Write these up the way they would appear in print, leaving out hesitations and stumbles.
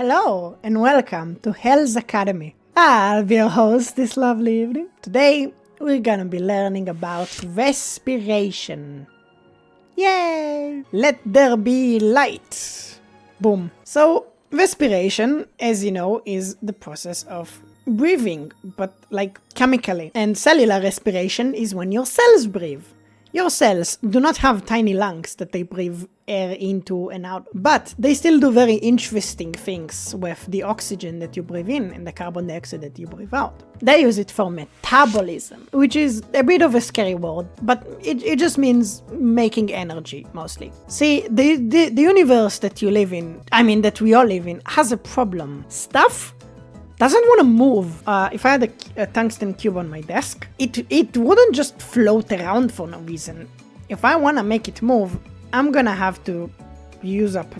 Hello and welcome to Hell's Academy. I'll be your host this lovely evening. Today we're gonna be learning about respiration. Yay! Let there be light. Boom. So respiration, as you know, is the process of breathing, but like chemically. And cellular respiration is when your cells breathe. Your cells do not have tiny lungs that they breathe air into and out, but they still do very interesting things with the oxygen that you breathe in and the carbon dioxide that you breathe out. They use it for metabolism, which is a bit of a scary word, but it just means making energy, mostly. See, the universe that you live in, that we all live in, has a problem. Stuff doesn't want to move. If I had a tungsten cube on my desk, it wouldn't just float around for no reason. If I want to make it move, I'm gonna have to use up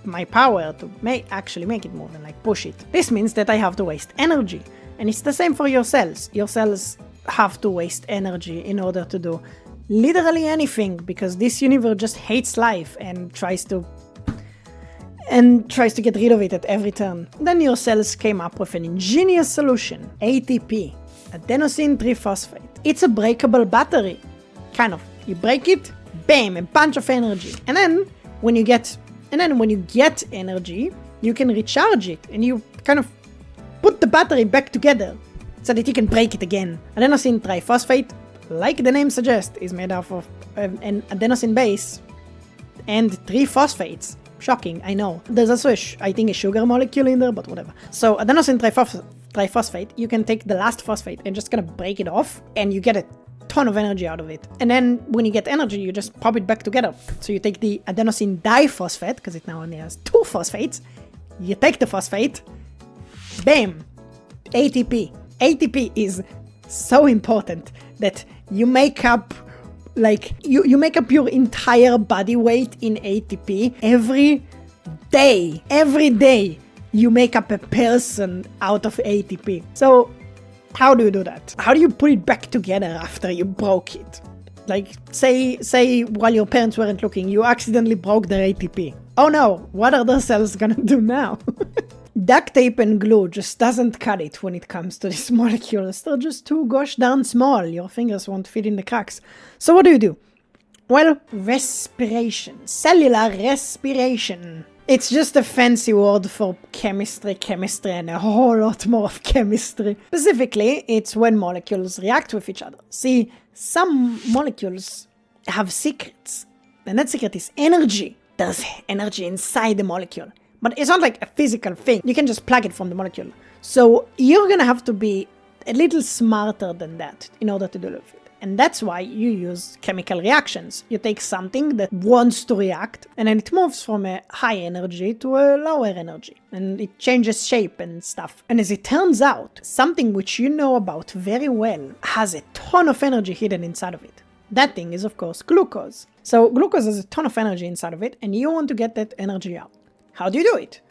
my power to actually make it move and like push it. This means that I have to waste energy. And it's the same for your cells. Your cells have to waste energy in order to do literally anything, because this universe just hates life and tries to get rid of it at every turn. Then your cells came up with an ingenious solution, ATP, adenosine triphosphate. It's a breakable battery, kind of. You break it, bam, a bunch of energy. And then when you get energy, you can recharge it and you kind of put the battery back together so that you can break it again. Adenosine triphosphate, like the name suggests, is made up of an adenosine base and three phosphates. Shocking, I know. There's also, I think, a sugar molecule in there, but whatever. So adenosine triphosphate, you can take the last phosphate and just kind of break it off, and you get a ton of energy out of it. And then when you get energy, you just pop it back together. So you take the adenosine diphosphate, because it now only has two phosphates. You take the phosphate, bam, ATP. ATP is so important that you make up you make up your entire body weight in ATP every day. Every day you make up a person out of ATP. So how do you do that? How do you put it back together after you broke it? Like say while your parents weren't looking, you accidentally broke their ATP. Oh no, what are the cells gonna do now? Duct tape and glue just doesn't cut it when it comes to these molecules. They're just too gosh darn small. Your fingers won't fit in the cracks. So what do? Well, respiration. Cellular respiration. It's just a fancy word for chemistry, and a whole lot more of chemistry. Specifically, it's when molecules react with each other. See, some molecules have secrets, and that secret is energy. There's energy inside the molecule. But it's not like a physical thing. You can just plug it from the molecule. So you're gonna have to be a little smarter than that in order to do it. And that's why you use chemical reactions. You take something that wants to react, and then it moves from a high energy to a lower energy. And it changes shape and stuff. And as it turns out, something which you know about very well has a ton of energy hidden inside of it. That thing is, of course, glucose. So glucose has a ton of energy inside of it, and you want to get that energy out. How do you do it?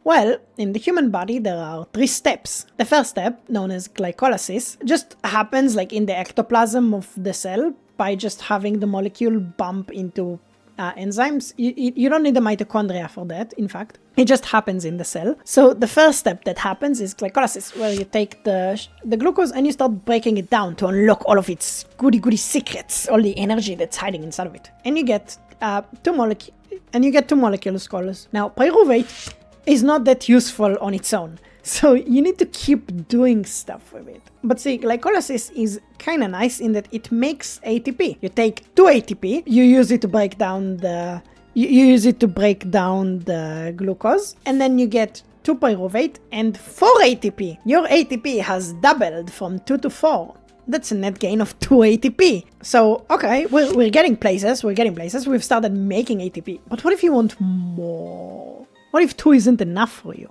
Well, in the human body, there are 3 steps. The first step, known as glycolysis, just happens like in the ectoplasm of the cell by just having the molecule bump into enzymes. You don't need the mitochondria for that, in fact. It just happens in the cell. So the first step that happens is glycolysis, where you take the glucose and you start breaking it down to unlock all of its goody secrets, all the energy that's hiding inside of it. And you get two molecules called. Now, pyruvate is not that useful on its own, so you need to keep doing stuff with it. But see, glycolysis is kind of nice in that it makes ATP. You take 2 ATP, you use it to break down the glucose, and then you get 2 pyruvate and 4 ATP. Your ATP has doubled from 2 to 4. That's a net gain of 2 ATP. So, okay, we're getting places. We've started making ATP. But what if you want more? What if 2 isn't enough for you?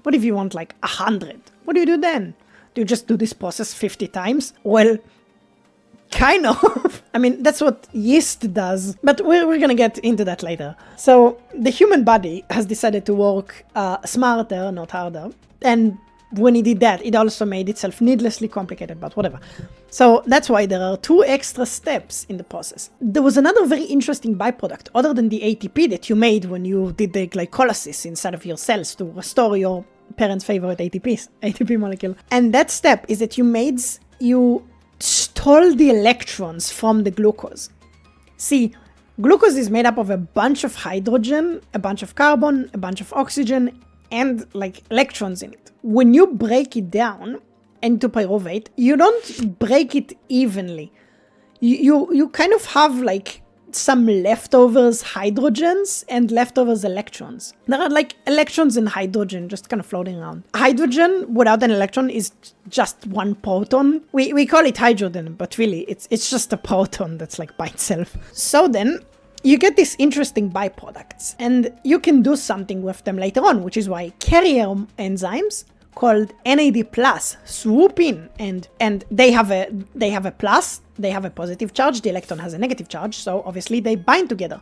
What if you want like 100? What do you do then? Do you just do this process 50 times? Well, kind of. That's what yeast does. But we're gonna get into that later. So, the human body has decided to work smarter, not harder. And when it did that, it also made itself needlessly complicated, but whatever. So that's why there are 2 extra steps in the process. There was another very interesting byproduct, other than the ATP that you made when you did the glycolysis inside of your cells to restore your parents' favorite ATP molecule. And that step is that you stole the electrons from the glucose. See, glucose is made up of a bunch of hydrogen, a bunch of carbon, a bunch of oxygen, and like electrons in it. When you break it down into pyruvate, you don't break it evenly. You kind of have like some leftovers hydrogens and leftovers electrons. There are like electrons and hydrogen just kind of floating around. Hydrogen without an electron is just one proton. We call it hydrogen, but really it's just a proton that's like by itself. So then you get these interesting byproducts, and you can do something with them later on, which is why carrier enzymes called NAD+ swoop in, and they have a plus, they have a positive charge, the electron has a negative charge, so obviously they bind together.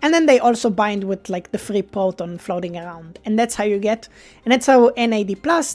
And then they also bind with like the free proton floating around. And that's how NAD+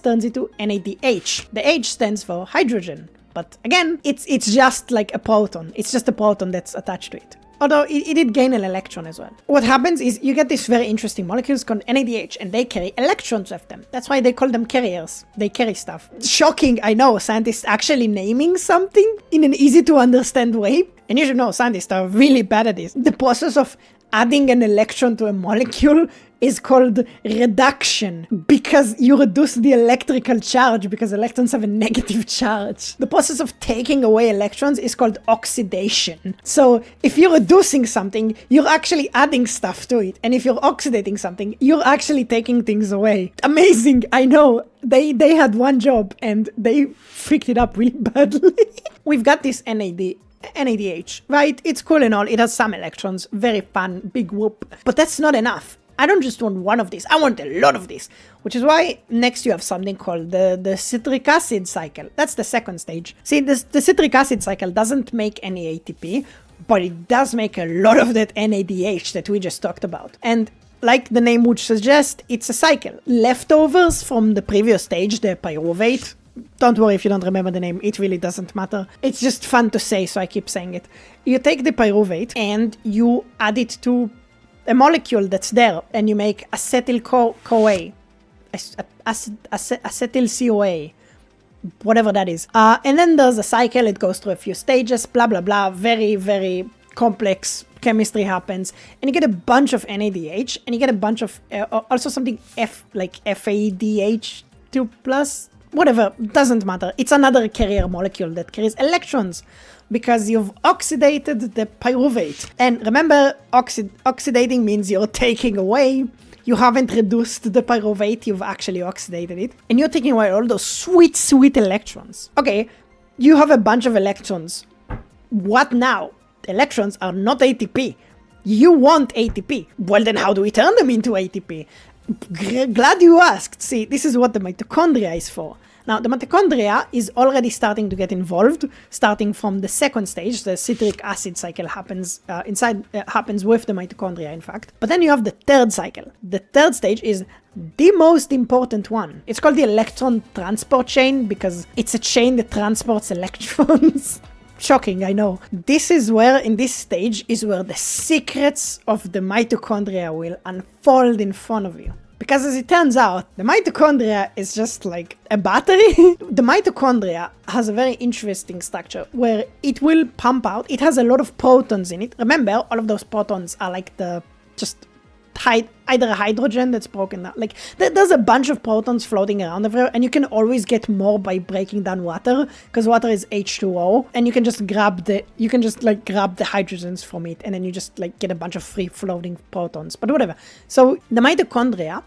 turns into NADH. The H stands for hydrogen. But again, it's just like a proton. It's just a proton that's attached to it. Although it did gain an electron as well. What happens is you get these very interesting molecules called NADH, and they carry electrons with them. That's why they call them carriers. They carry stuff. Shocking, I know, scientists actually naming something in an easy to understand way. And you should know, scientists are really bad at this. The process of adding an electron to a molecule is called reduction, because you reduce the electrical charge because electrons have a negative charge. The process of taking away electrons is called oxidation. So if you're reducing something, you're actually adding stuff to it. And if you're oxidating something, you're actually taking things away. Amazing, I know. They had one job and they freaked it up really badly. We've got this NADH, right? It's cool and all. It has some electrons. Very fun. Big whoop. But that's not enough. I don't just want one of these. I want a lot of these. Which is why next you have something called the citric acid cycle. That's the second stage. See, the citric acid cycle doesn't make any ATP, but it does make a lot of that NADH that we just talked about. And like the name would suggest, it's a cycle. Leftovers from the previous stage, the pyruvate. Don't worry if you don't remember the name, it really doesn't matter. It's just fun to say, so I keep saying it. You take the pyruvate and you add it to a molecule that's there, and you make acetyl-CoA, acetyl-CoA, whatever that is. And then there's a cycle, it goes through a few stages, blah, blah, blah, very, very complex chemistry happens, and you get a bunch of NADH, and you get a bunch of, also something like FADH2+, whatever, doesn't matter. It's another carrier molecule that carries electrons because you've oxidated the pyruvate. And remember, oxidating means you're taking away. You haven't reduced the pyruvate, you've actually oxidated it. And you're taking away all those sweet, sweet electrons. Okay, you have a bunch of electrons. What now? Electrons are not ATP. You want ATP. Well, then how do we turn them into ATP? Glad you asked. See, this is what the mitochondria is for. Now, the mitochondria is already starting to get involved, starting from the second stage. The citric acid cycle happens happens with the mitochondria, in fact. But then you have the third cycle. The third stage is the most important one. It's called the electron transport chain because it's a chain that transports electrons. Shocking, I know. This is where, in this stage, is where the secrets of the mitochondria will unfold in front of you. Because as it turns out, the mitochondria is just like a battery. The mitochondria has a very interesting structure where it will pump out. It has a lot of protons in it. Remember, all of those protons are like the just either a hydrogen that's broken down. Like there's a bunch of protons floating around everywhere, and you can always get more by breaking down water because water is H2O, and you can just grab the hydrogens from it, and then you just like get a bunch of free floating protons. But whatever. So the mitochondria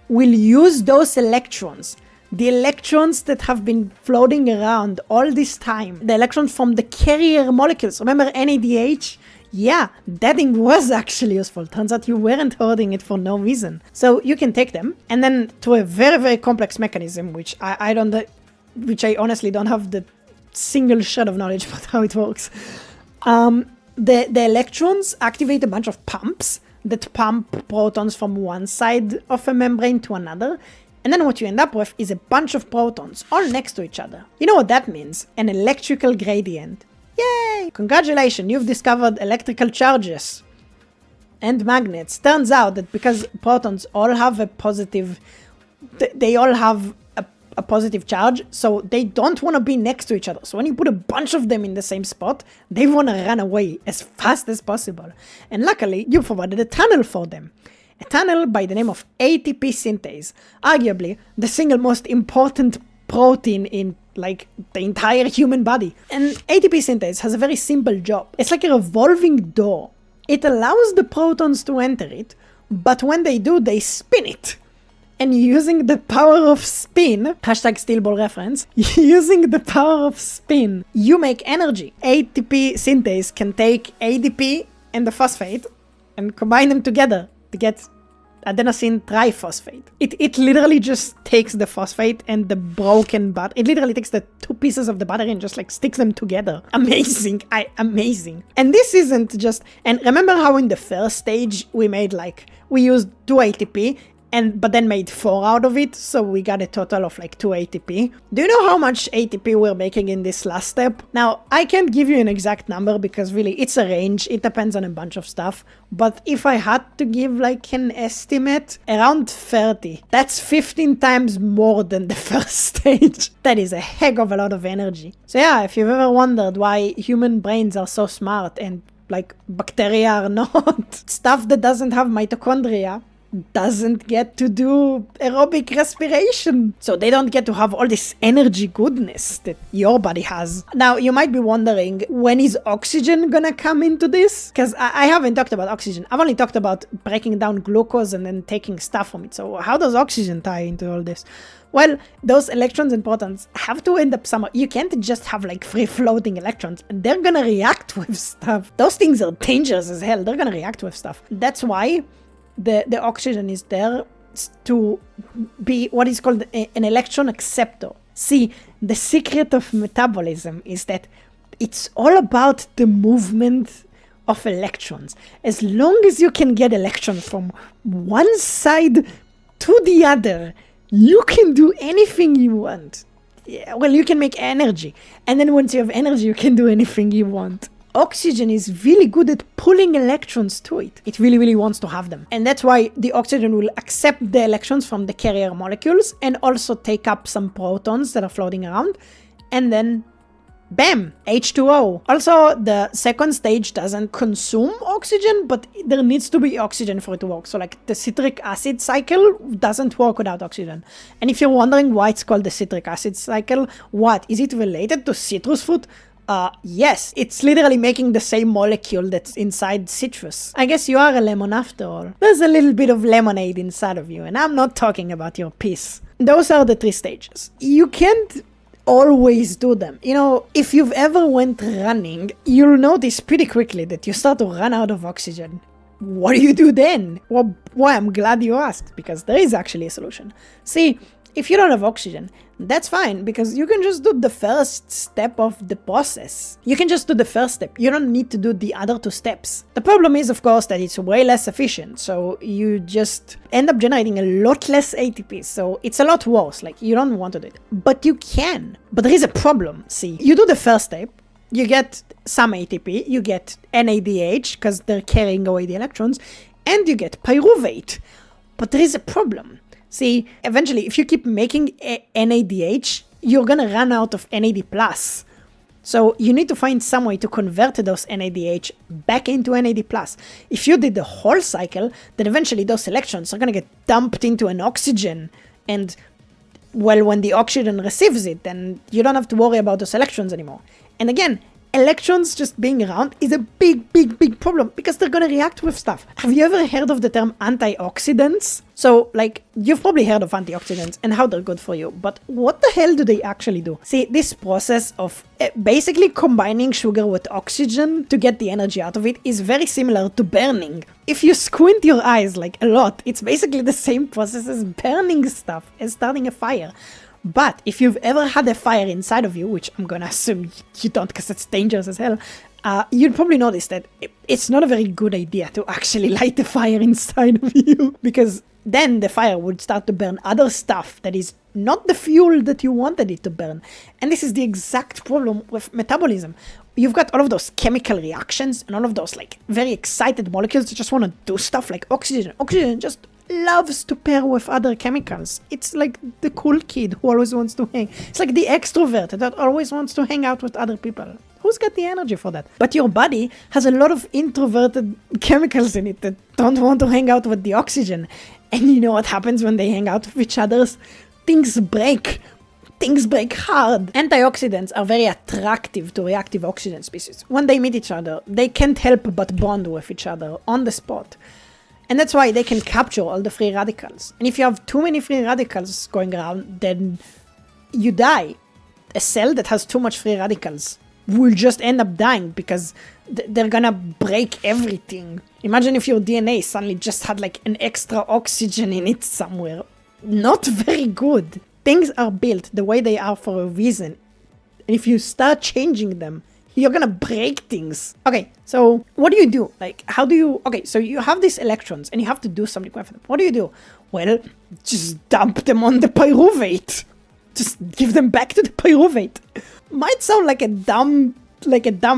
will use those electrons, the electrons that have been floating around all this time, the electrons from the carrier molecules. Remember NADH? Yeah, that thing was actually useful. Turns out you weren't hoarding it for no reason. So you can take them, and then to a very, very complex mechanism, which I honestly don't have the single shred of knowledge about how it works. The electrons activate a bunch of pumps that pump protons from one side of a membrane to another, And then what you end up with is a bunch of protons all next to each other. You know what that means? An electrical gradient. Yay! Congratulations, you've discovered electrical charges and magnets. Turns out that because protons all have a positive, they all have a positive charge, so they don't want to be next to each other. So when you put a bunch of them in the same spot, they want to run away as fast as possible. And luckily, you provided a tunnel for them. A tunnel by the name of ATP synthase, arguably the single most important protein in like the entire human body. And ATP synthase has a very simple job. It's like a revolving door. It allows the protons to enter it, but when they do, they spin it. And using the power of spin, hashtag Steelball reference, using the power of spin, you make energy. ATP synthase can take ADP and the phosphate and combine them together to get adenosine triphosphate. It literally just takes the phosphate and the broken butter. It literally takes the two pieces of the battery and just like sticks them together. Amazing. Amazing. And this isn't just, and remember how in the first stage we used 2 ATP but then made 4 out of it, so we got a total of like 2 ATP. Do you know how much ATP we're making in this last step? Now, I can't give you an exact number because really it's a range, it depends on a bunch of stuff, but if I had to give like an estimate, around 30. That's 15 times more than the first stage. That is a heck of a lot of energy. So yeah, if you've ever wondered why human brains are so smart and like bacteria are not, stuff that doesn't have mitochondria doesn't get to do aerobic respiration. So they don't get to have all this energy goodness that your body has. Now, you might be wondering, when is oxygen gonna come into this? Because I haven't talked about oxygen. I've only talked about breaking down glucose and then taking stuff from it. So how does oxygen tie into all this? Well, those electrons and protons have to end up somewhere. You can't just have like free-floating electrons. They're gonna react with stuff. Those things are dangerous as hell. They're gonna react with stuff. That's why the oxygen is there to be what is called an electron acceptor. See, the secret of metabolism is that it's all about the movement of electrons. As long as you can get electrons from one side to the other, you can do anything you want. Yeah, well, you can make energy. And then once you have energy, you can do anything you want. Oxygen is really good at pulling electrons to it. It really, really wants to have them. And that's why the oxygen will accept the electrons from the carrier molecules and also take up some protons that are floating around. And then, bam, H2O. Also, the second stage doesn't consume oxygen, but there needs to be oxygen for it to work. So like the citric acid cycle doesn't work without oxygen. And if you're wondering why it's called the citric acid cycle, what? Is it related to citrus fruit? Yes, it's literally making the same molecule that's inside citrus. I guess you are a lemon after all. There's a little bit of lemonade inside of you, and I'm not talking about your piss. Those are the 3 stages. You can't always do them. You know, if you've ever went running, you'll notice pretty quickly that you start to run out of oxygen. What do you do then? Well, I'm glad you asked, because there is actually a solution. See, if you don't have oxygen, that's fine, because you can just do the first step of the process. You can just do the first step. You don't need to do the other 2 steps. The problem is, of course, that it's way less efficient, so you just end up generating a lot less ATP, so it's a lot worse. Like, you don't want to do it. But you can. But there is a problem. See, you do the first step, you get some ATP, you get NADH, because they're carrying away the electrons, and you get pyruvate. But there is a problem. See, eventually, if you keep making NADH, you're gonna run out of NAD+. So you need to find some way to convert those NADH back into NAD+. If you did the whole cycle, then eventually those electrons are gonna get dumped into an oxygen. And, well, when the oxygen receives it, then you don't have to worry about those electrons anymore. And again, electrons just being around is a big, big, big problem because they're gonna react with stuff. Have you ever heard of the term antioxidants? So, like, you've probably heard of antioxidants and how they're good for you, but what the hell do they actually do? See, this process of basically combining sugar with oxygen to get the energy out of it is very similar to burning. If you squint your eyes, like, a lot, it's basically the same process as burning stuff, as starting a fire. But if you've ever had a fire inside of you, which I'm gonna assume you don't because it's dangerous as hell, you'd probably notice that it's not a very good idea to actually light a fire inside of you because then the fire would start to burn other stuff that is not the fuel that you wanted it to burn. And this is the exact problem with metabolism. You've got all of those chemical reactions and all of those like very excited molecules that just want to do stuff like oxygen. Oxygen just loves to pair with other chemicals. It's like the cool kid who always wants to hang. It's like the extrovert that always wants to hang out with other people. Who's got the energy for that? But your body has a lot of introverted chemicals in it that don't want to hang out with the oxygen. And you know what happens when they hang out with each other? Things break. Things break hard. Antioxidants are very attractive to reactive oxygen species. When they meet each other, they can't help but bond with each other on the spot. And that's why they can capture all the free radicals. And if you have too many free radicals going around, then you die. A cell that has too much free radicals will just end up dying because they're gonna break everything. Imagine if your DNA suddenly just had like an extra oxygen in it somewhere. Not very good. Things are built the way they are for a reason. And if you start changing them, you're gonna break things. Okay, so what do? Like, how do you... Okay, so you have these electrons and you have to do something with them. What do? Well, just dump them on the pyruvate. Just give them back to the pyruvate. Might sound like a dumb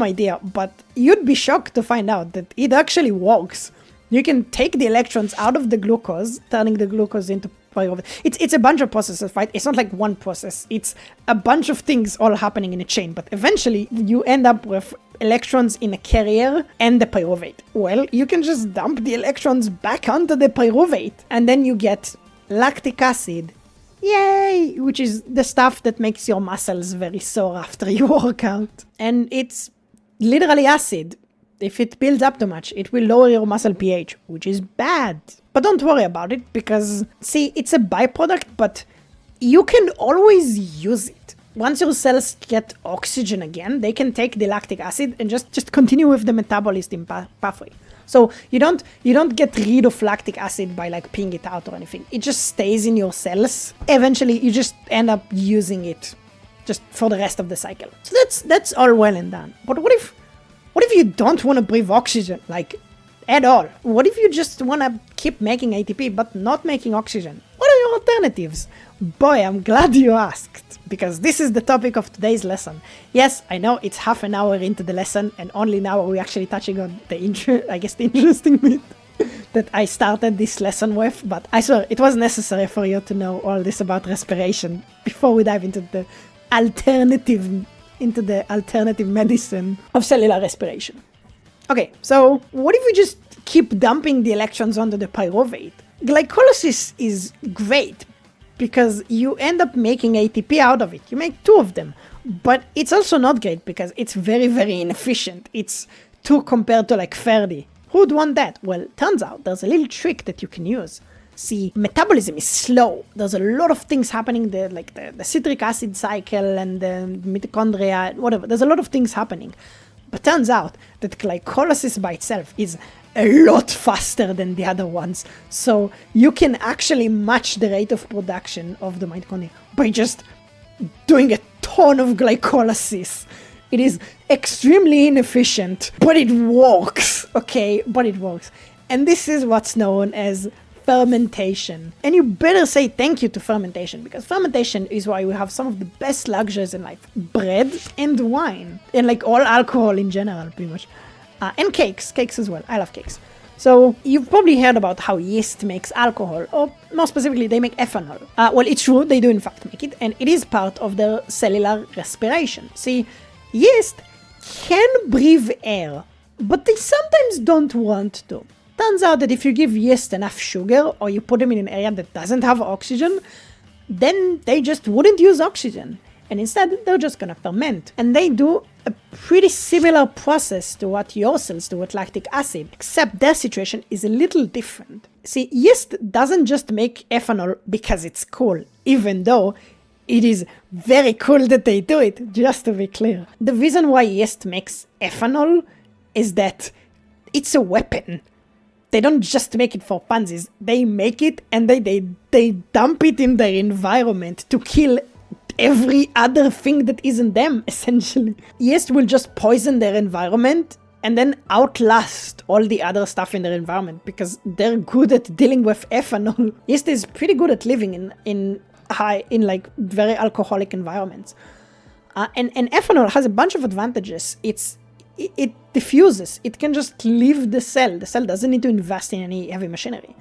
idea, but you'd be shocked to find out that it actually works. You can take the electrons out of the glucose, turning the glucose into pyruvate. It's a bunch of processes, right? It's not like one process. It's a bunch of things all happening in a chain, but eventually you end up with electrons in a carrier and the pyruvate. Well, you can just dump the electrons back onto the pyruvate, and then you get lactic acid. Yay! Which is the stuff that makes your muscles very sore after you work out. And it's literally acid. If it builds up too much, it will lower your muscle pH, which is bad. But don't worry about it because, see, it's a byproduct, but you can always use it. Once your cells get oxygen again, they can take the lactic acid and just continue with the metabolism pathway. So you don't get rid of lactic acid by like peeing it out or anything. It just stays in your cells. Eventually, you just end up using it just for the rest of the cycle. So that's all well and done. But what if you don't want to breathe oxygen, like, at all? What if you just want to keep making ATP but not making oxygen? What are your alternatives? Boy, I'm glad you asked, because this is the topic of today's lesson. Yes, I know it's half an hour into the lesson, and only now are we actually touching on the interesting bit that I started this lesson with, but I swear it was necessary for you to know all this about respiration before we dive into the alternative medicine of cellular respiration. Okay, so what if we just keep dumping the electrons onto the pyruvate? Glycolysis is great because you end up making ATP out of it. You make 2 of them. But it's also not great because it's very, very inefficient. It's 2 compared to like 30. Who'd want that? Well, turns out there's a little trick that you can use. See, metabolism is slow. There's a lot of things happening there, like the citric acid cycle and the mitochondria, whatever. There's a lot of things happening. But turns out that glycolysis by itself is a lot faster than the other ones. So you can actually match the rate of production of the mitochondria by just doing a ton of glycolysis. It is extremely inefficient, but it works, okay? But it works. And this is what's known as fermentation. And you better say thank you to fermentation, because fermentation is why we have some of the best luxuries in life. Bread and wine. And like all alcohol in general, pretty much. And cakes as well. I love cakes. So you've probably heard about how yeast makes alcohol, or more specifically, they make ethanol. Well, it's true, they do in fact make it, and it is part of their cellular respiration. See, yeast can breathe air, but they sometimes don't want to. Turns out that if you give yeast enough sugar, or you put them in an area that doesn't have oxygen, then they just wouldn't use oxygen. And instead, they're just gonna ferment. And they do a pretty similar process to what your cells do with lactic acid, except their situation is a little different. See, yeast doesn't just make ethanol because it's cool, even though it is very cool that they do it, just to be clear. The reason why yeast makes ethanol is that it's a weapon. They don't just make it for funsies. They make it and they dump it in their environment to kill every other thing that isn't them, essentially. Yeast will just poison their environment and then outlast all the other stuff in their environment because they're good at dealing with ethanol. Yeast is pretty good at living in like very alcoholic environments. And ethanol has a bunch of advantages. It diffuses. It can just leave the cell. The cell doesn't need to invest in any heavy machinery.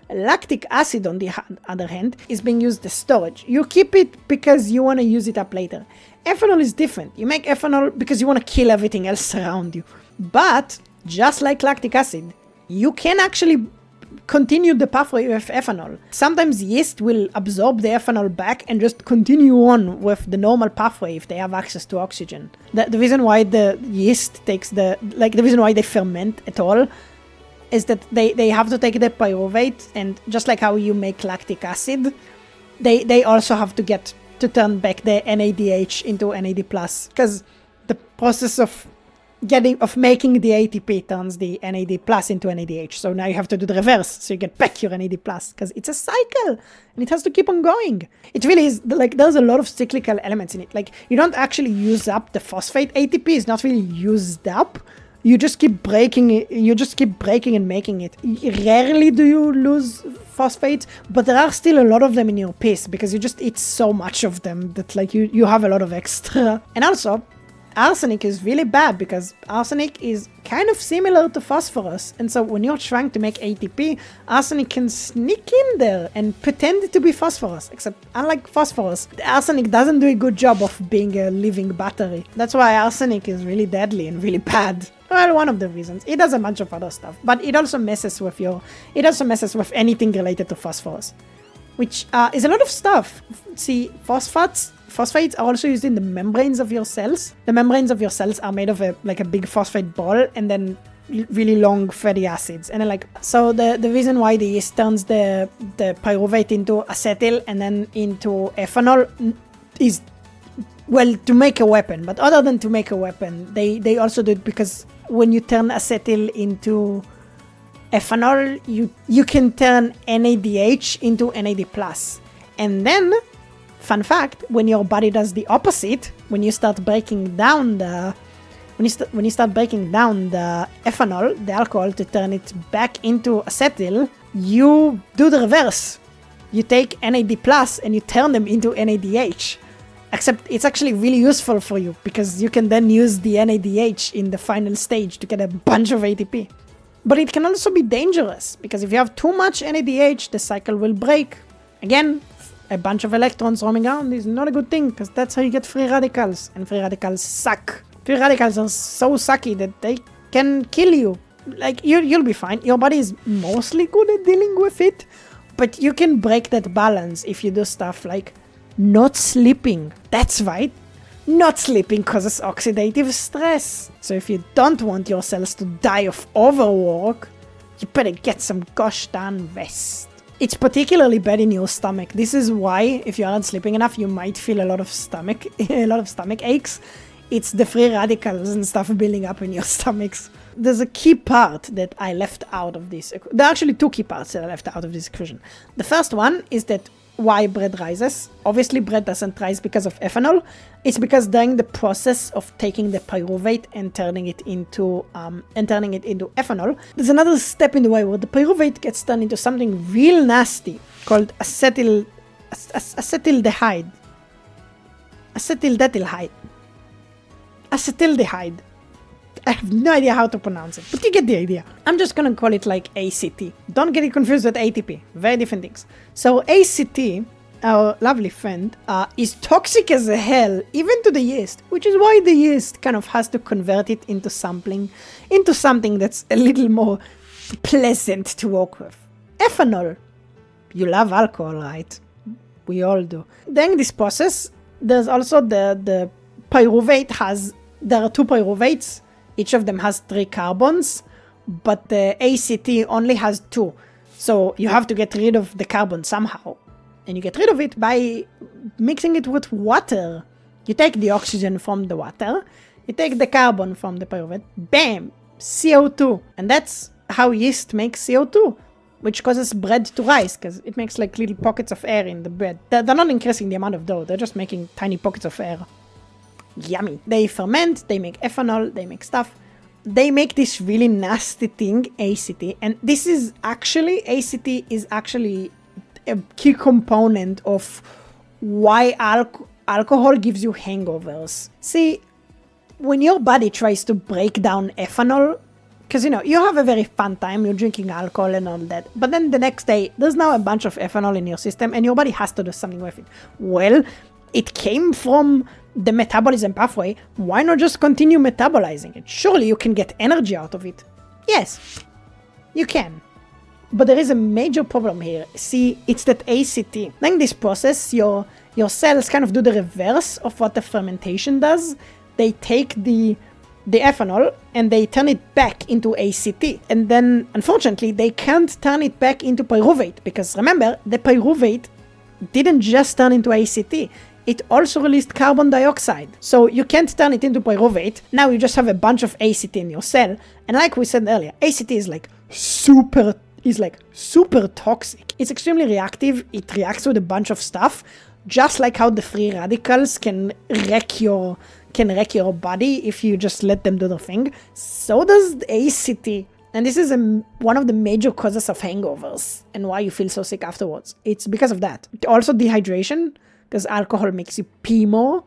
Lactic acid, on the other hand, is being used as storage. You keep it because you want to use it up later. Ethanol is different. You make ethanol because you want to kill everything else around you. But, just like lactic acid, you can actually continue the pathway with ethanol. Sometimes yeast will absorb the ethanol back and just continue on with the normal pathway if they have access to oxygen. The reason why the yeast takes the reason why they ferment at all is that they have to take the pyruvate, and just like how you make lactic acid, they also have to turn back the NADH into NAD+, because the process of making the ATP turns the NAD+ into NADH. So now you have to do the reverse, so you get back your NAD+, because it's a cycle, and it has to keep on going. It really is, like, there's a lot of cyclical elements in it. Like, you don't actually use up the phosphate. ATP is not really used up. You just keep breaking it. You just keep breaking and making it. Rarely do you lose phosphates, but there are still a lot of them in your piss because you just eat so much of them that, like, you have a lot of extra. And also, arsenic is really bad because arsenic is kind of similar to phosphorus, and so when you're trying to make ATP, arsenic can sneak in there and pretend to be phosphorus, except unlike phosphorus, arsenic doesn't do a good job of being a living battery. That's why arsenic is really deadly and really bad. Well, one of the reasons. It does a bunch of other stuff, but it also messes with anything related to phosphorus, which is a lot of stuff. See, phosphates are also used in the membranes of your cells. The membranes of your cells are made of a big phosphate ball and then really long fatty acids. And then so the reason why the yeast turns the pyruvate into acetyl and then into ethanol is, well, to make a weapon. But other than to make a weapon, they also do it because when you turn acetyl into ethanol, you can turn NADH into NAD+. And then, fun fact, when your body does the opposite, when you start breaking down the ethanol, the alcohol, to turn it back into acetyl, you do the reverse. You take NAD+ and you turn them into NADH. Except it's actually really useful for you because you can then use the NADH in the final stage to get a bunch of ATP. But it can also be dangerous because if you have too much NADH, the cycle will break. Again, a bunch of electrons roaming around is not a good thing because that's how you get free radicals, and free radicals suck. Free radicals are so sucky that they can kill you. Like, you'll be fine. Your body is mostly good at dealing with it, but you can break that balance if you do stuff like not sleeping. That's right. Not sleeping causes oxidative stress. So if you don't want your cells to die of overwork, you better get some gosh darn rest. It's particularly bad in your stomach. This is why, if you aren't sleeping enough, you might feel a lot of stomach aches. It's the free radicals and stuff building up in your stomachs. There's a key part that I left out of this. There are actually two key parts that I left out of this equation. The first one is that why bread rises. Obviously, bread doesn't rise because of ethanol. It's because during the process of taking the pyruvate and turning it into ethanol, there's another step in the way where the pyruvate gets turned into something real nasty called acetaldehyde. Acetaldehyde. I have no idea how to pronounce it, but you get the idea. I'm just gonna call it like ACT. Don't get it confused with ATP. Very different things. So ACT, our lovely friend, is toxic as hell, even to the yeast, which is why the yeast kind of has to convert it into something that's a little more pleasant to work with. Ethanol. You love alcohol, right? We all do. During this process, there's also the pyruvate there are two pyruvates. Each of them has 3 carbons, but the ACT only has 2. So you have to get rid of the carbon somehow. And you get rid of it by mixing it with water. You take the oxygen from the water, you take the carbon from the pyruvate, bam, CO2. And that's how yeast makes CO2, which causes bread to rise, because it makes like little pockets of air in the bread. They're not increasing the amount of dough, they're just making tiny pockets of air. Yummy. They ferment, they make ethanol, they make stuff. they make this really nasty thing, ACT, and this is actually, ACT is actually a key component of why alcohol gives you hangovers. See, when your body tries to break down ethanol, because, you have a very fun time, you're drinking alcohol and all that, but then the next day, there's now a bunch of ethanol in your system, and your body has to do something with it. Well, it came from the metabolism pathway. Why not just continue metabolizing it? Surely you can get energy out of it. Yes, you can. But there is a major problem here. See, it's that ACT. During this process, your cells kind of do the reverse of what the fermentation does. They take the ethanol and they turn it back into ACT. And then, unfortunately, they can't turn it back into pyruvate, because remember, the pyruvate didn't just turn into ACT. It also released carbon dioxide. So you can't turn it into pyruvate. Now you just have a bunch of ACT in your cell. And like we said earlier, ACT is super toxic. It's extremely reactive. It reacts with a bunch of stuff, just like how the free radicals can wreck your body if you just let them do their thing. So does the ACT. And this is one of the major causes of hangovers and why you feel so sick afterwards. It's because of that. Also dehydration, because alcohol makes you pee more.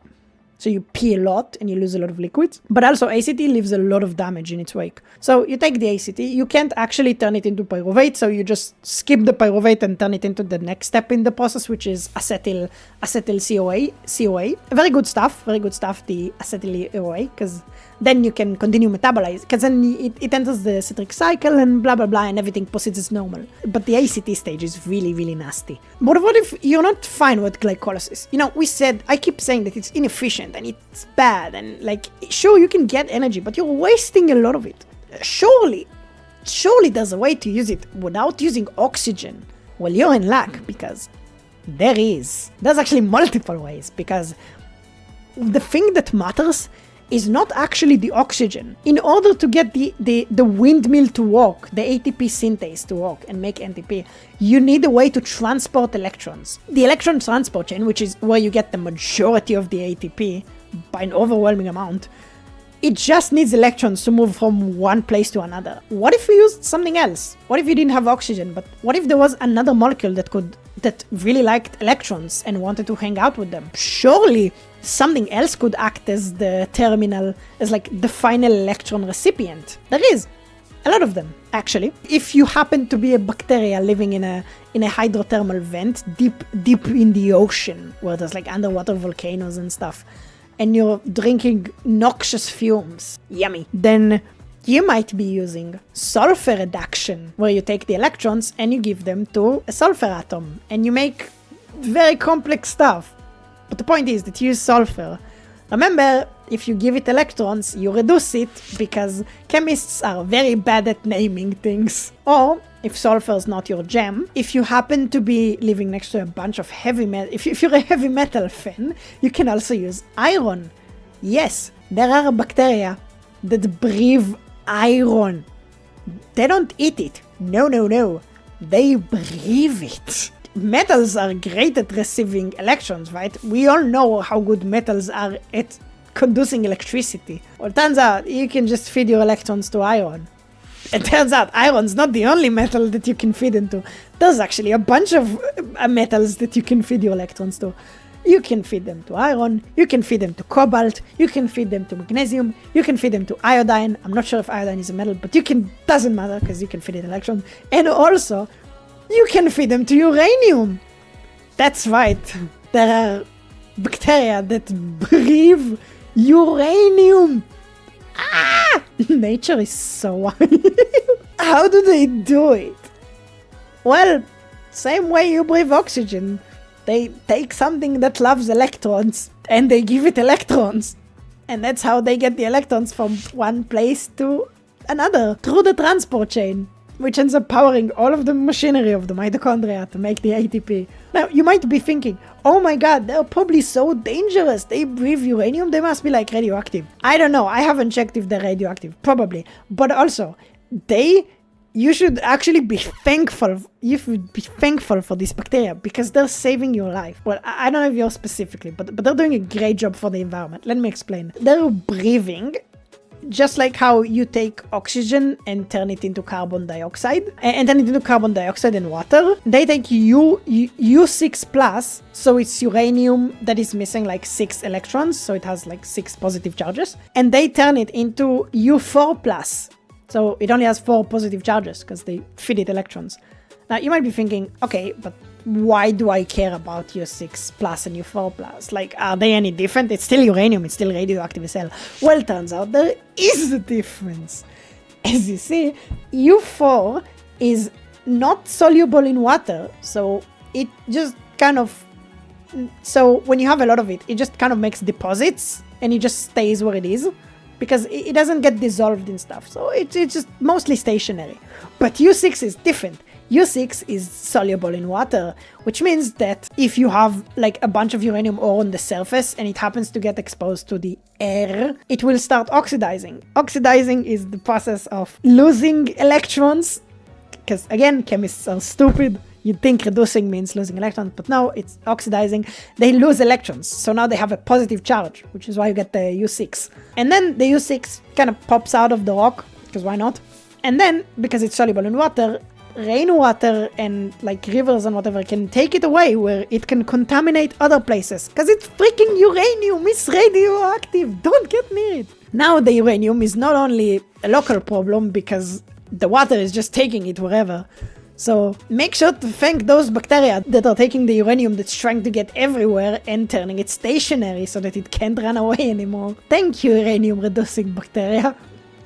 So you pee a lot and you lose a lot of liquids. But also ACT leaves a lot of damage in its wake. So you take the ACT, you can't actually turn it into pyruvate, so you just skip the pyruvate and turn it into the next step in the process, which is acetyl CoA. Very good stuff, the acetyl CoA, because then you can continue metabolize, because then it enters the citric cycle and blah blah blah, and everything proceeds as normal. But the ACT stage is really, really nasty. But what if you're not fine with glycolysis? I keep saying that it's inefficient and it's bad, and sure, you can get energy, but you're wasting a lot of it. Surely there's a way to use it without using oxygen. Well, you're in luck, because there's actually multiple ways, because the thing that matters is not actually the oxygen. In order to get the windmill to work, the ATP synthase to work and make NTP, you need a way to transport electrons. The electron transport chain, which is where you get the majority of the ATP by an overwhelming amount, it just needs electrons to move from one place to another. What if we used something else? What if you didn't have oxygen, but what if there was another molecule that really liked electrons and wanted to hang out with them? Surely something else could act as the terminal, as the final electron recipient. There is a lot of them, actually. If you happen to be a bacteria living in a hydrothermal vent deep in the ocean, where there's underwater volcanoes and stuff, and you're drinking noxious fumes, yummy, then you might be using sulfur reduction, where you take the electrons and you give them to a sulfur atom, and you make very complex stuff. But the point is that you use sulfur. Remember, if you give it electrons, you reduce it, because chemists are very bad at naming things. Or, if sulfur is not your jam, if you happen to be living next to a bunch of heavy metal, if you're a heavy metal fan, you can also use iron. Yes, there are bacteria that breathe iron. They don't eat it. No. They breathe it. Metals are great at receiving electrons, right? We all know how good metals are at conducing electricity. Well, it turns out you can just feed your electrons to iron. It turns out iron's not the only metal that you can feed into. There's actually a bunch of metals that you can feed your electrons to. You can feed them to iron, you can feed them to cobalt, you can feed them to magnesium, you can feed them to iodine. I'm not sure if iodine is a metal, but doesn't matter, because you can feed it electrons. And also, you can feed them to uranium. That's right. There are bacteria that breathe uranium. Nature is so wild. How do they do it? Well, same way you breathe oxygen. They take something that loves electrons and they give it electrons. And that's how they get the electrons from one place to another, through the transport chain, which ends up powering all of the machinery of the mitochondria to make the ATP. Now, you might be thinking, oh my god, they're probably so dangerous. They breathe uranium, they must be radioactive. I don't know, I haven't checked if they're radioactive, probably. But also, you should actually be thankful. You should be thankful for these bacteria, because they're saving your life. Well, I don't know if you're specifically, but they're doing a great job for the environment. Let me explain. They're breathing just like how you take oxygen and turn it into carbon dioxide, and turn it into carbon dioxide and water, they take U6 plus, so it's uranium that is missing like 6 electrons, so it has like 6 positive charges, and they turn it into U4 plus, so it only has 4 positive charges because they feed it electrons. Now you might be thinking, okay, but why do I care about U6 plus and U4 plus? Like, are they any different? It's still uranium, it's still radioactive as hell. Well, turns out there is a difference. As you see, U4 is not soluble in water, so it just kind of, so when you have a lot of it, it just kind of makes deposits and it just stays where it is because it doesn't get dissolved in stuff. So it's just mostly stationary. But U6 is different. U6 is soluble in water, which means that if you have like a bunch of uranium ore on the surface and it happens to get exposed to the air, it will start oxidizing. Oxidizing is the process of losing electrons, because again, chemists are stupid. You'd think reducing means losing electrons, but no, it's oxidizing. They lose electrons, so now they have a positive charge, which is why you get the U6. And then the U6 kind of pops out of the rock, because why not? And then, because it's soluble in water, rainwater and like rivers and whatever can take it away where it can contaminate other places because it's freaking uranium, it's radioactive, don't get near it. Now the uranium is not only a local problem because the water is just taking it wherever, so make sure to thank those bacteria that are taking the uranium that's trying to get everywhere and turning it stationary so that it can't run away anymore. Thank you, uranium reducing bacteria.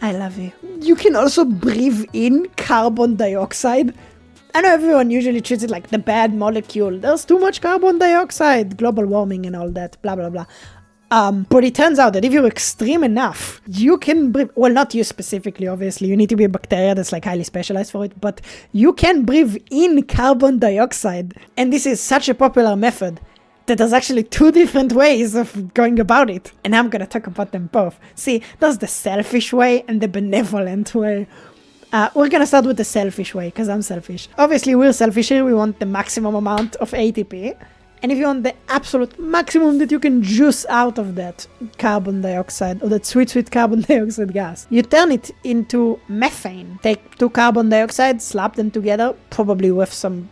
I love you. You can also breathe in carbon dioxide. I know everyone usually treats it like the bad molecule. There's too much carbon dioxide, global warming and all that, blah, blah, blah. But it turns out that if you're extreme enough, you can breathe, well, not you specifically, obviously. You need to be a bacteria that's like highly specialized for it, but you can breathe in carbon dioxide. And this is such a popular method that there's actually 2 different ways of going about it. And I'm gonna talk about them both. See, there's the selfish way and the benevolent way. We're gonna start with the selfish way, because I'm selfish. Obviously, we're selfish here. We want the maximum amount of ATP. And if you want the absolute maximum that you can juice out of that carbon dioxide, or that sweet, sweet carbon dioxide gas, you turn it into methane. Take 2 carbon dioxide, slap them together, probably with some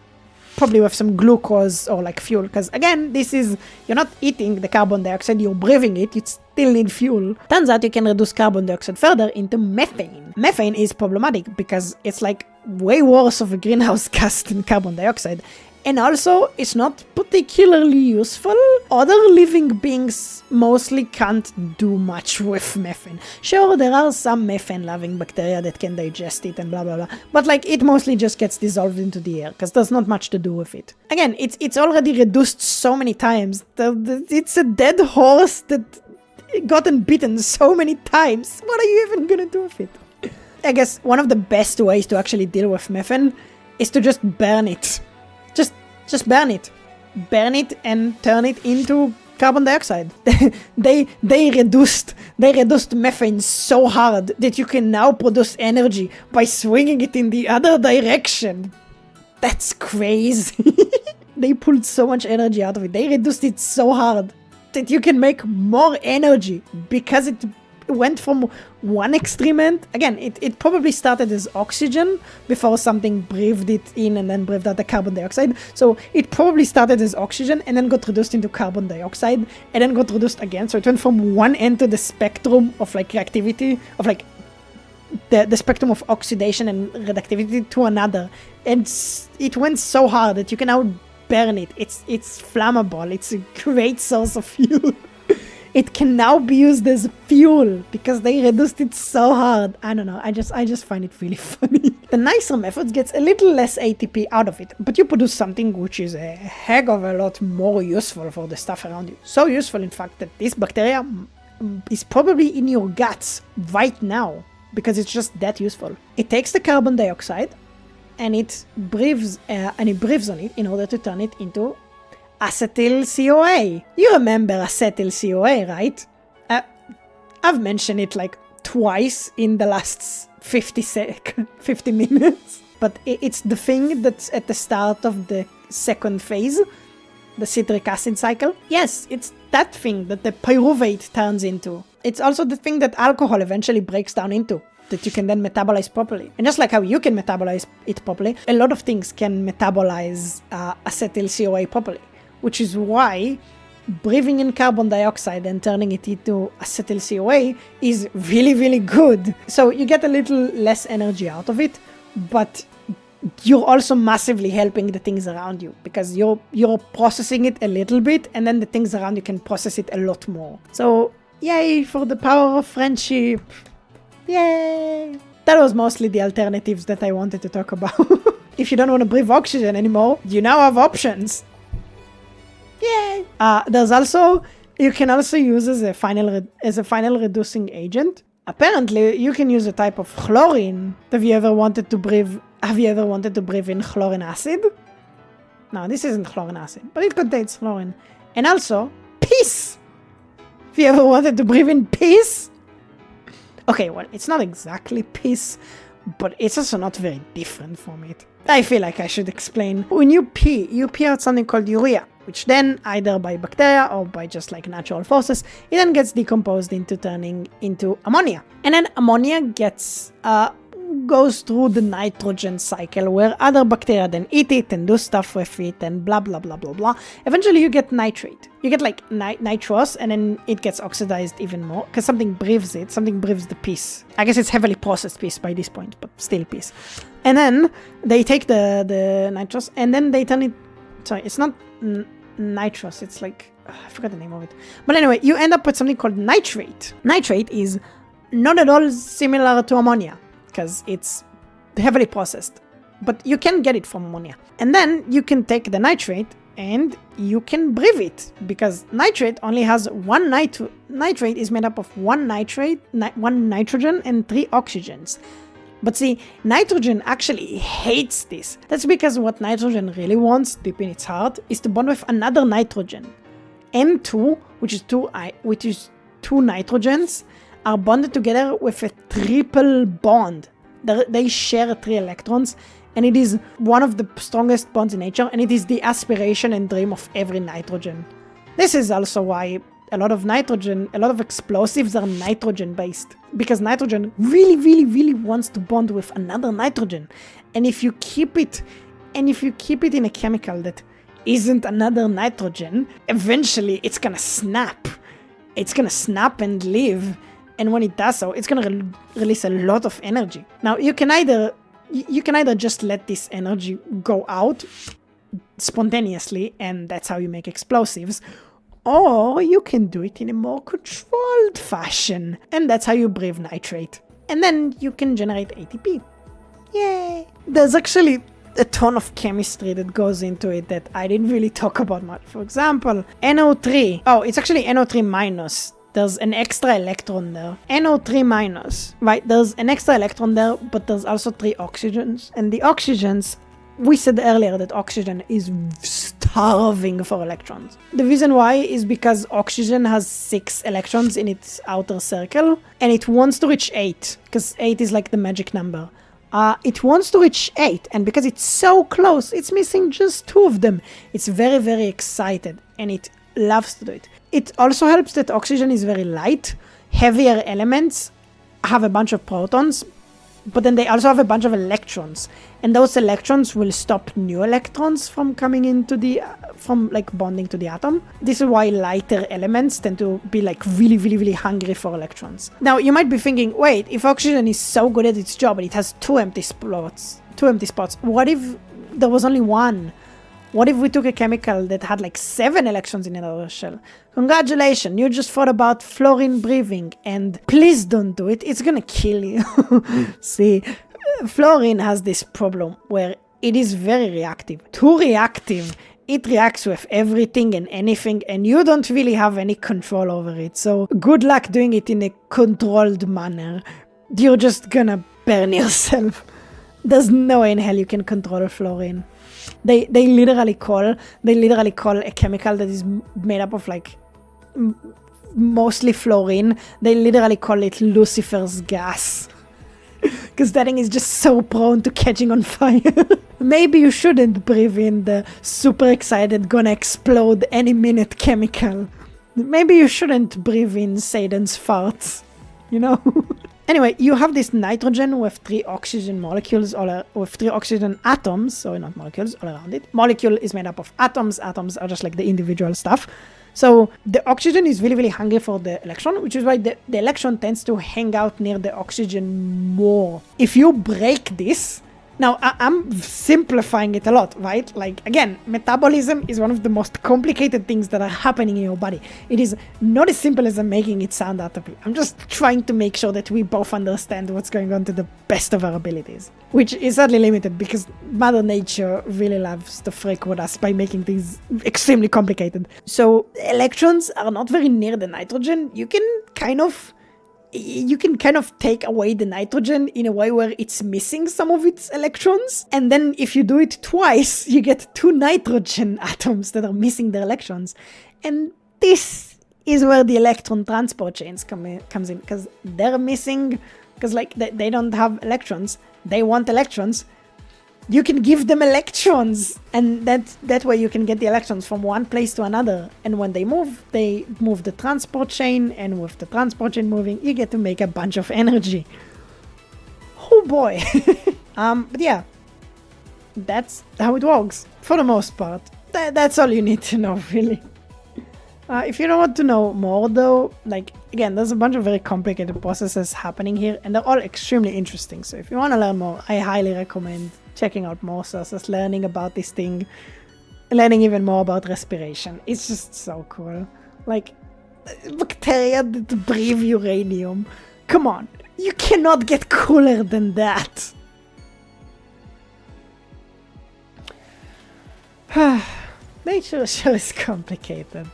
glucose or like fuel, because again, this is, you're not eating the carbon dioxide, you're breathing it, you still need fuel. Turns out you can reduce carbon dioxide further into methane. Methane is problematic because it's like way worse of a greenhouse gas than carbon dioxide. And also, it's not particularly useful. Other living beings mostly can't do much with methane. Sure, there are some methane-loving bacteria that can digest it and blah blah blah, but like it mostly just gets dissolved into the air because there's not much to do with it. Again, it's already reduced so many times. It's a dead horse that gotten bitten so many times. What are you even gonna do with it? I guess one of the best ways to actually deal with methane is to just burn it. Just burn it. Burn it and turn it into carbon dioxide. they reduced methane so hard that you can now produce energy by swinging it in the other direction. That's crazy. They pulled so much energy out of it. They reduced it so hard that you can make more energy because it went from one extreme end. Again, it probably started as oxygen before something breathed it in and then breathed out the carbon dioxide. So it probably started as oxygen and then got reduced into carbon dioxide and then got reduced again. So it went from one end to the spectrum of like reactivity, of like the spectrum of oxidation and reactivity to another. And it went so hard that you can now burn it. It's flammable. It's a great source of fuel. It can now be used as fuel because they reduced it so hard. I don't know. I just find it really funny. The nicer methods gets a little less ATP out of it, but you produce something which is a heck of a lot more useful for the stuff around you. So useful, in fact, that this bacteria is probably in your guts right now because it's just that useful. It takes the carbon dioxide and it breathes on it in order to turn it into acetyl CoA. You remember acetyl CoA, right? I've mentioned it like twice in the last 50 minutes. But it's the thing that's at the start of the second phase the citric acid cycle? Yes, it's that thing that the pyruvate turns into. It's also the thing that alcohol eventually breaks down into, that you can then metabolize properly. And just like how you can metabolize it properly, a lot of things can metabolize acetyl-CoA properly, which is why breathing in carbon dioxide and turning it into acetyl-CoA is really, really good. So you get a little less energy out of it, but you're also massively helping the things around you because you're processing it a little bit, and then the things around you can process it a lot more. So yay for the power of friendship. Yay! That was mostly the alternatives that I wanted to talk about. If you don't want to breathe oxygen anymore, you now have options. Yay! There's also, you can also use as a final reducing agent. Apparently, you can use a type of chlorine. Have you ever wanted to breathe in chlorine acid? No, this isn't chlorine acid, but it contains chlorine. And also, piss! Have you ever wanted to breathe in piss? Okay, well, it's not exactly piss, but it's also not very different from it. I feel like I should explain. When you pee out something called urea, which then, either by bacteria or by just like natural forces, it then gets decomposed into turning into ammonia. And then ammonia goes through the nitrogen cycle where other bacteria then eat it and do stuff with it and blah blah blah blah blah. Eventually you get nitrate. You get like nitrous, and then it gets oxidized even more because something breathes it. Something breathes the piss. I guess it's heavily processed piss by this point, but still piss. And then they take the nitrous and then they turn it. Sorry, it's not nitrous. It's like I forgot the name of it. But anyway, you end up with something called nitrate. Nitrate is not at all similar to ammonia because it's heavily processed, but you can get it from ammonia. And then you can take the nitrate and you can breathe it because nitrate only has one nitrate is made up of one nitrogen and 3 oxygens. But see, nitrogen actually hates this. That's because what nitrogen really wants deep in its heart is to bond with another nitrogen. N2, which is two nitrogens, are bonded together with a triple bond. They share 3 electrons, and it is one of the strongest bonds in nature, and it is the aspiration and dream of every nitrogen. This is also why a lot of explosives are nitrogen based, because nitrogen really, really, really wants to bond with another nitrogen. And if you keep it in a chemical that isn't another nitrogen, eventually it's gonna snap. It's gonna snap and leave. And when it does so, it's gonna release a lot of energy. Now you can either just let this energy go out spontaneously, and that's how you make explosives, or you can do it in a more controlled fashion, and that's how you breathe nitrate. And then you can generate ATP. Yay! There's actually a ton of chemistry that goes into it that I didn't really talk about much. For example, NO3. Oh, it's actually NO3 minus. There's an extra electron there. NO3 minus. Right, there's an extra electron there, but there's also 3 oxygens. And the oxygens, we said earlier that oxygen is starving for electrons. The reason why is because oxygen has 6 electrons in its outer circle, and it wants to reach 8, because 8 is like the magic number. It wants to reach 8, and because it's so close, it's missing just 2 of them. It's very, very excited, and it loves to do it. It also helps that oxygen is very light. Heavier elements have a bunch of protons, but then they also have a bunch of electrons, and those electrons will stop new electrons from coming into from bonding to the atom. This is why lighter elements tend to be like really, really, really hungry for electrons. Now you might be thinking, wait, if oxygen is so good at its job and it has 2 empty spots, what if there was only 1? What if we took a chemical that had like 7 electrons in another shell? Congratulations, you just thought about fluorine breathing, and please don't do it, it's gonna kill you. See, fluorine has this problem where it is very reactive. Too reactive, it reacts with everything and anything, and you don't really have any control over it. So good luck doing it in a controlled manner. You're just gonna burn yourself. There's no way in hell you can control fluorine. They literally call a chemical that is made up of like mostly fluorine, they literally call it Lucifer's gas. Because that thing is just so prone to catching on fire. Maybe you shouldn't breathe in the super excited, gonna explode any minute chemical. Maybe you shouldn't breathe in Satan's farts, you know? Anyway, you have this nitrogen with 3 oxygen molecules, with 3 oxygen atoms, sorry, not molecules, all around it. Molecule is made up of atoms. Atoms are just like the individual stuff. So the oxygen is really, really hungry for the electron, which is why the electron tends to hang out near the oxygen more. If you break this, now I'm simplifying it a lot, right? Like, again, metabolism is one of the most complicated things that are happening in your body. It is not as simple as I'm making it sound out to be. I'm just trying to make sure that we both understand what's going on to the best of our abilities, which is sadly limited because Mother Nature really loves to freak with us by making things extremely complicated. So electrons are not very near the nitrogen. You can kind of take away the nitrogen in a way where it's missing some of its electrons. And then if you do it twice, you get 2 nitrogen atoms that are missing their electrons. And this is where the electron transport chains comes in, because they're missing, because like they don't have electrons. They want electrons. You can give them electrons, and that way you can get the electrons from one place to another. And when they move the transport chain, and with the transport chain moving, you get to make a bunch of energy. Oh boy. But yeah, that's how it works for the most part. That's all you need to know, really. If you don't want to know more though, like, again, there's a bunch of very complicated processes happening here, and they're all extremely interesting. So if you want to learn more, I highly recommend checking out more sources, learning about this thing, learning even more about respiration. It's just so cool. Like, bacteria that breathe uranium. Come on, you cannot get cooler than that. Nature sure is complicated.